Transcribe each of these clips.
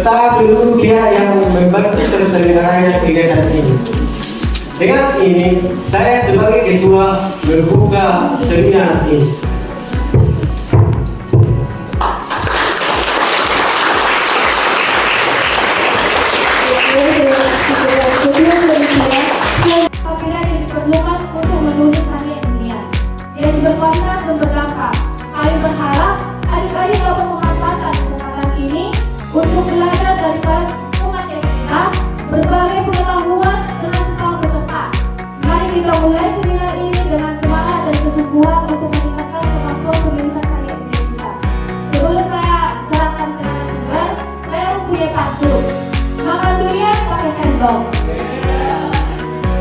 serta seluruh pihak yang membantu terselenggaranya kegiatan ini. Dengan ini, saya sebagai ketua membuka seminar ini. Kami berharap adik-adik dapat memanfaatkan kesempatan ini untuk belajar dari para pemakai kita berbagai pengetahuan dengan sesama peserta. Mari kita mulai seminar ini dengan semangat dan kesungguhan untuk meningkatkan kemampuan penulisan karya ilmiah kita. Sebelum saya serahkan ke narasumber, saya mempunyai pantun. Makan durian pakai sendok.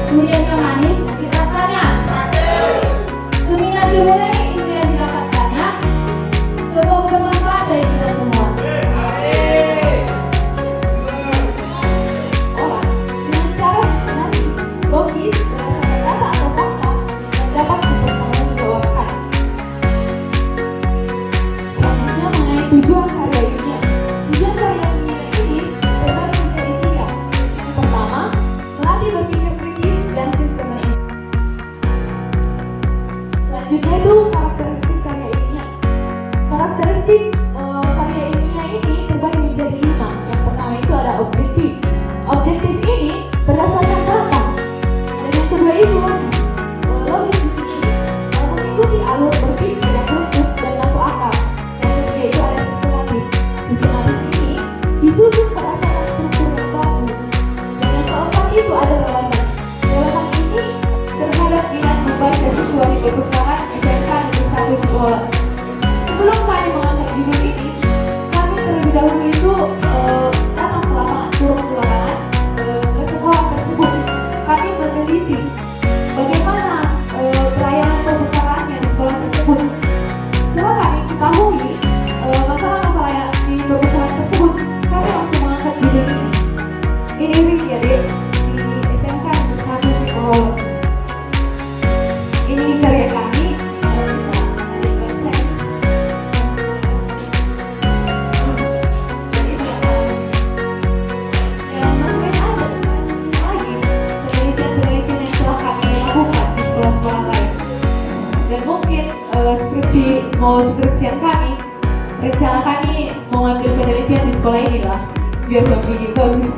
Duriannya manis, rasanya. Seminar dimulai. Semoga bermanfaat dari kita semua. Dengan cara sistematis, logis, berdasarkan data atau fakta yang dapat dipertanggungjawabkan. Selanjutnya mengenai tujuan karya ilmiah. Tujuan karya ilmiah ini terbagi menjadi 3. Yang pertama, melatih berpikir kritis dan sistematis. Selanjutnya itu karakteristik karya ilmiah. Karakteristik karya ilmiah ini terbagi menjadi 5. Yang pertama itu ada objektif. Objektif ini berdasarkan data. Dan yang kedua itu logis di sini, mengikuti alur berpikir yang runtut dan masuk akal. Yang ketiga itu ada sistematis. Sistematis ini disusun berdasarkan struktur yang baku. Dan yang keempat itu ada relevan. Relevan ini terhadap minat membaca siswa di perpustakaan SMK Negeri 1 Sekolah. Sebelum kami mengangkat judul ini, kami terlebih dahulu itu datang ke lapangan, turun ke lapangan ke sekolah tersebut. Kami meneliti bagaimana pelayanan perpustakaannya di sekolah tersebut. Setelah kami ketahui masalah-masalah yang di perpustakaan tersebut, kami langsung mengangkat judul ini. Ini ya di SMK Negeri 1 Sekolah. Ini karya kami. Skripsian kami, rencana kami mengambil penelitian di sekolah inilah biar lebih bagus.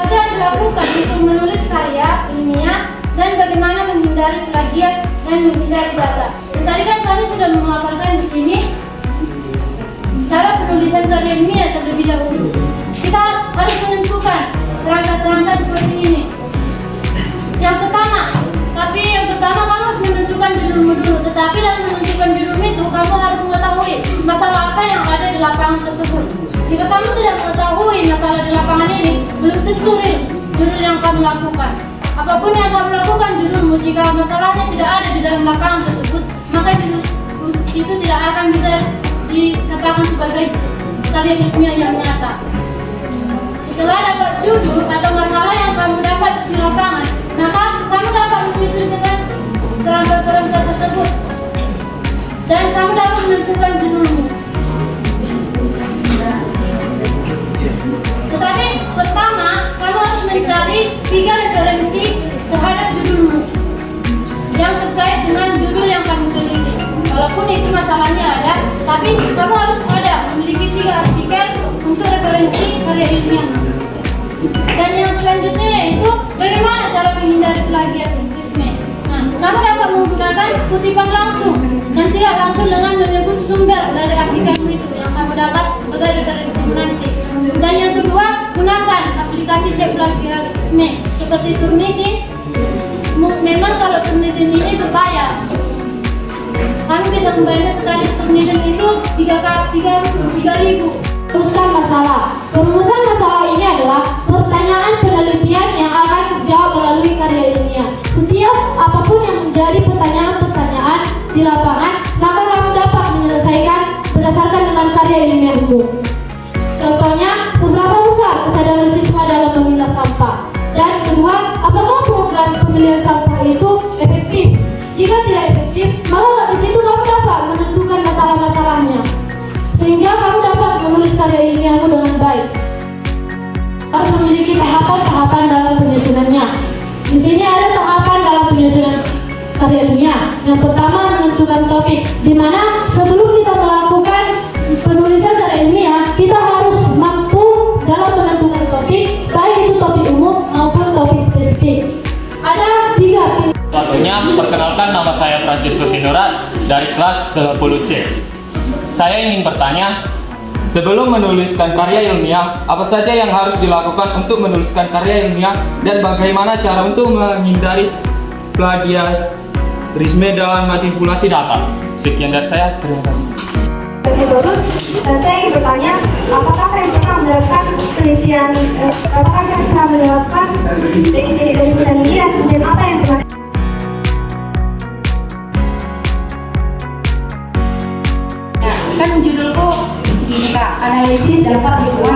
Apa yang dilakukan untuk menulis karya ilmiah dan bagaimana menghindari plagiat dan menghindari data. Dan tadi kan kami sudah memaparkan di sini cara penulisan karya ilmiah terlebih dahulu. Kita harus menentukan kerangka-kerangka seperti ini. Yang pertama kamu harus menentukan judulmu dulu. Tetapi dalam menentukan judulmu itu kamu harus mengetahui masalah apa yang ada di lapangan tersebut. Jika kamu tidak mengetahui masalah di lapangan ini, belum tentu judul yang kamu lakukan. Apapun yang kamu lakukan judulmu, jika masalahnya tidak ada di dalam lapangan tersebut, maka judul itu tidak akan bisa dikatakan sebagai karya ilmiah yang nyata. Setelah dapat judul atau masalah yang kamu dapat di lapangan, maka kamu dapat menyusun dengan kerangka-kerangka tersebut dan kamu dapat menentukan judulmu. Tetapi pertama, kamu harus mencari 3 referensi terhadap judulmu yang terkait dengan judul yang kamu teliti. Walaupun itu masalahnya ada, tapi kamu harus memiliki 3 artikel untuk referensi karya ilmiah. Dan yang selanjutnya yaitu bagaimana cara menghindari plagiatisme. Nah, kamu dapat menggunakan kutipan langsung dan tidak langsung dengan menyebut sumber dari artikelmu itu yang kamu dapat sebagai referensimu nanti. Dan yang kedua, gunakan aplikasi cek plagiatisme seperti Turnitin. Memang kalau Turnitin ini berbayar. Kami bisa membayarnya sekali Turnitin itu 3.000. Rumuskan masalah. Rumusan masalah ini adalah pertanyaan penelitian yang akan terjawab melalui karya ilmiah. Setiap apapun yang menjadi pertanyaan-pertanyaan di lapangan, maka kamu dapat menyelesaikan berdasarkan dengan karya ilmiah itu. Contohnya, seberapa besar kesadaran siswa dalam memilah sampah? Dan kedua, apakah program pemilihan sampah itu efektif? Jika tidak efektif, maka di situ kamu dapat menentukan masalah-masalahnya, sehingga kamu dapat menulis karya ilmiahmu dengan baik. tahapan dalam penyusunannya. Di sini ada tahapan dalam penyusunan karya ilmiah. Yang pertama, menentukan topik, di mana sebelum kita melakukan penulisan karya ilmiah, kita harus mampu dalam menentukan topik, baik itu topik umum maupun topik spesifik. Ada 3 Satunya, perkenalkan, nama saya Francisco Sinora dari kelas 10C. Saya ingin bertanya, sebelum menuliskan karya ilmiah, apa saja yang harus dilakukan untuk menuliskan karya ilmiah dan bagaimana cara untuk menghindari plagiarisme dan manipulasi data? Sekian dari saya, terima kasih. Bagus, dan saya ingin bertanya, apakah kalian pernah melakukan penelitian, apakah kalian pernah melakukan teknik dari penelitian dan apa yang pernah Kan judulku begini Kak, analisis dampak lingkungan